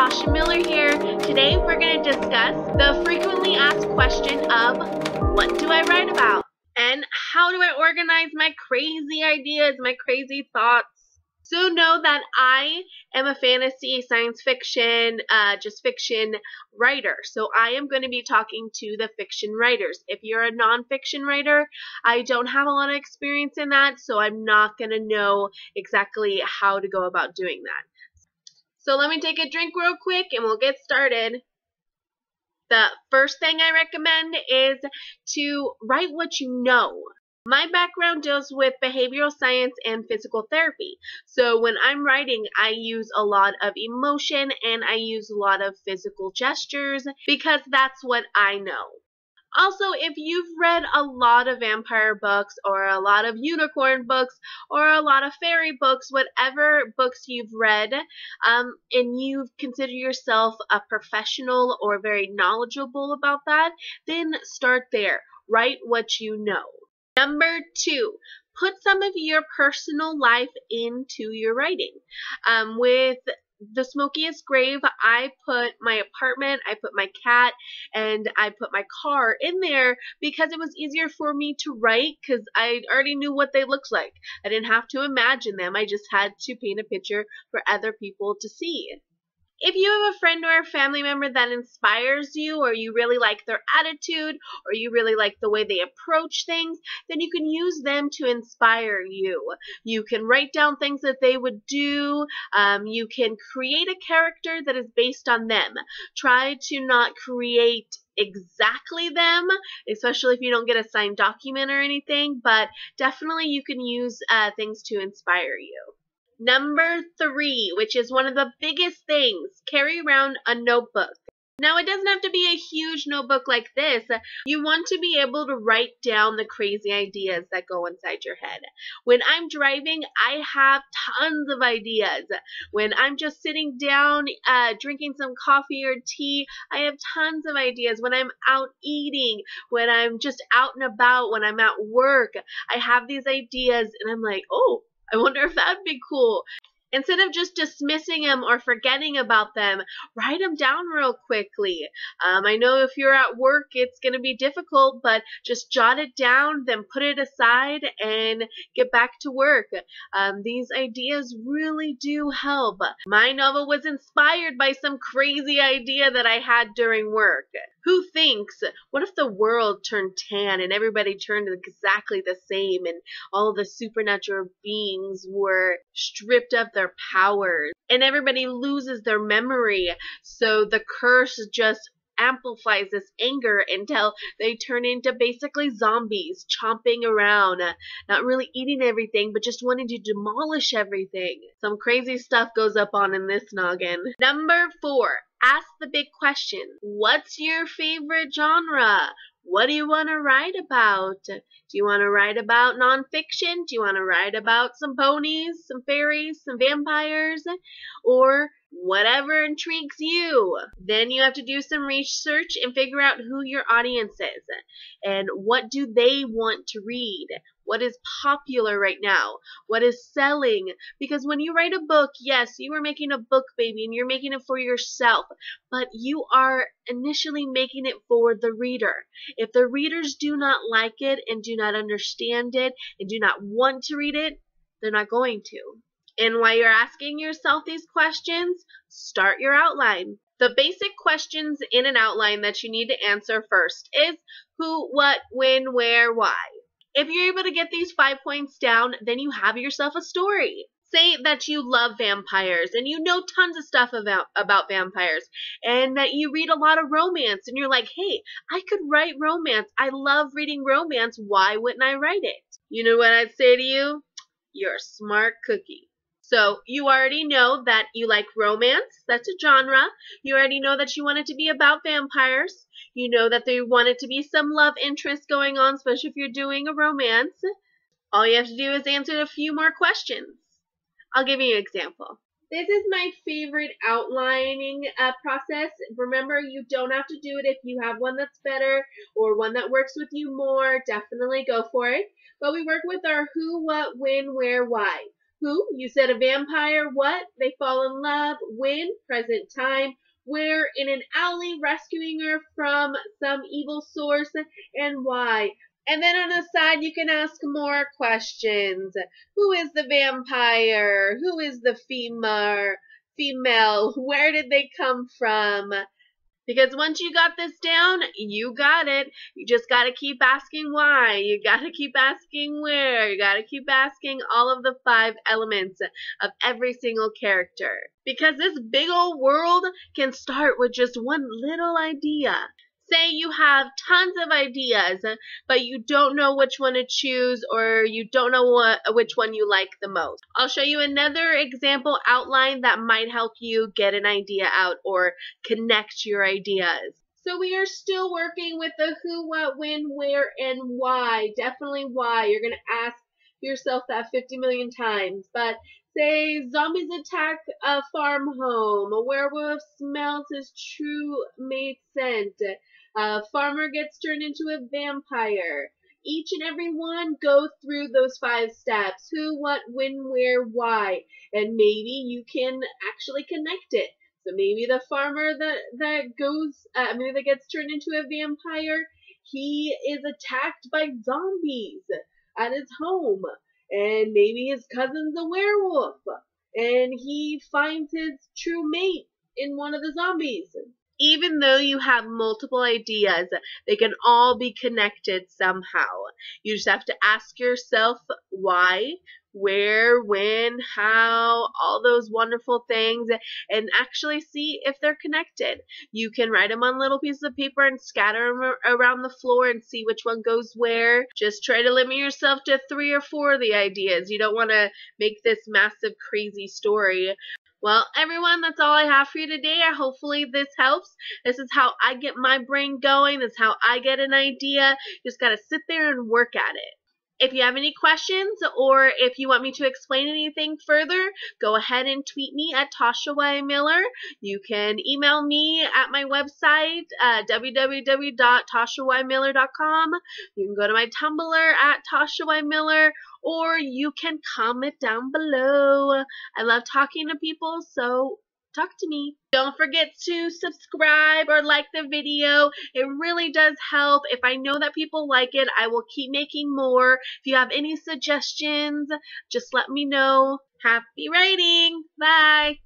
Tasha Miller here. Today we're going to discuss the frequently asked question of what do I write about? And how do I organize my crazy ideas, my crazy thoughts? So know that I am a fantasy, science fiction, just fiction writer. So I am going to be talking to the fiction writers. If you're a nonfiction writer, I don't have a lot of experience in that, so I'm not going to know exactly how to go about doing that. So let me take a drink real quick and we'll get started. The first thing I recommend is to write what you know. My background deals with behavioral science and physical therapy. So when I'm writing, I use a lot of emotion and I use a lot of physical gestures because that's what I know. Also, if you've read a lot of vampire books or a lot of unicorn books or a lot of fairy books, whatever books you've read, and you consider yourself a professional or very knowledgeable about that, then start there. Write what you know. Number 2, put some of your personal life into your writing. With The Smokiest Grave, I put my apartment, I put my cat, and I put my car in there because it was easier for me to write because I already knew what they looked like. I didn't have to imagine them. I just had to paint a picture for other people to see. If you have a friend or a family member that inspires you, or you really like their attitude, or you really like the way they approach things, then you can use them to inspire you. You can write down things that they would do. You can create a character that is based on them. Try to not create exactly them, especially if you don't get a signed document or anything, but definitely you can use things to inspire you. Number 3, which is one of the biggest things, carry around a notebook. Now, it doesn't have to be a huge notebook like this. You want to be able to write down the crazy ideas that go inside your head. When I'm driving, I have tons of ideas. When I'm just sitting down, drinking some coffee or tea, I have tons of ideas. When I'm out eating, when I'm just out and about, when I'm at work, I have these ideas and I'm like, oh, I wonder if that'd be cool. Instead of just dismissing them or forgetting about them, write them down real quickly. I know if you're at work, it's going to be difficult, but just jot it down, then put it aside and get back to work. These ideas really do help. My novel was inspired by some crazy idea that I had during work. Who thinks, what if the world turned tan and everybody turned exactly the same and all the supernatural beings were stripped of their powers and everybody loses their memory, so the curse just amplifies this anger until they turn into basically zombies, chomping around, not really eating everything, but just wanting to demolish everything. Some crazy stuff goes up on in this noggin. Number 4, ask the big question. What's your favorite genre? What do you want to write about? Do you want to write about nonfiction? Do you want to write about some ponies, some fairies, some vampires, or whatever intrigues you? Then you have to do some research and figure out who your audience is and what do they want to read. What is popular right now? What is selling? Because when you write a book, yes, you are making a book, baby, and you're making it for yourself, but you are initially making it for the reader. If the readers do not like it and do not understand it and do not want to read it, they're not going to. And while you're asking yourself these questions, start your outline. The basic questions in an outline that you need to answer first is who, what, when, where, why. If you're able to get these 5 points down, then you have yourself a story. Say that you love vampires and you know tons of stuff about vampires and that you read a lot of romance and you're like, hey, I could write romance. I love reading romance. Why wouldn't I write it? You know what I'd say to you? You're a smart cookie. So you already know that you like romance. That's a genre. You already know that you want it to be about vampires. You know that they want it to be some love interest going on, especially if you're doing a romance. All you have to do is answer a few more questions. I'll give you an example. This is my favorite outlining process. Remember, you don't have to do it. If you have one that's better or one that works with you more, definitely go for it. But we work with our who, what, when, where, why. Who? You said a vampire. What? They fall in love. When? Present time. Where? In an alley, rescuing her from some evil source. And why? And then on the side, you can ask more questions. Who is the vampire? Who is the female? Where did they come from? Because once you got this down, you got it. You just got to keep asking why. You got to keep asking where. You got to keep asking all of the 5 elements of every single character. Because this big old world can start with just one little idea. Say you have tons of ideas, but you don't know which one to choose, or you don't know which one you like the most. I'll show you another example outline that might help you get an idea out or connect your ideas. So we are still working with the who, what, when, where, and why. Definitely why. You're going to ask yourself that 50 million times. But say zombies attack a farm home. A werewolf smells his true mate scent. A farmer gets turned into a vampire. Each and every one go through those 5 steps. Who, what, when, where, why. And maybe you can actually connect it. So maybe the farmer that gets turned into a vampire, he is attacked by zombies at his home. And maybe his cousin's a werewolf. And he finds his true mate in one of the zombies. Even though you have multiple ideas, they can all be connected somehow. You just have to ask yourself why, where, when, how, all those wonderful things, and actually see if they're connected. You can write them on little pieces of paper and scatter them around the floor and see which one goes where. Just try to limit yourself to 3 or 4 of the ideas. You don't want to make this massive, crazy story. Well, everyone, that's all I have for you today. Hopefully this helps. This is how I get my brain going. This is how I get an idea. You just got to sit there and work at it. If you have any questions or if you want me to explain anything further, go ahead and tweet me at Tasha Y. Miller. You can email me at my website, www.tashaymiller.com. You can go to my Tumblr at Tasha Y. Miller, or you can comment down below. I love talking to people, so talk to me. Don't forget to subscribe or like the video. It really does help. If I know that people like it, I will keep making more. If you have any suggestions, just let me know. Happy writing. Bye.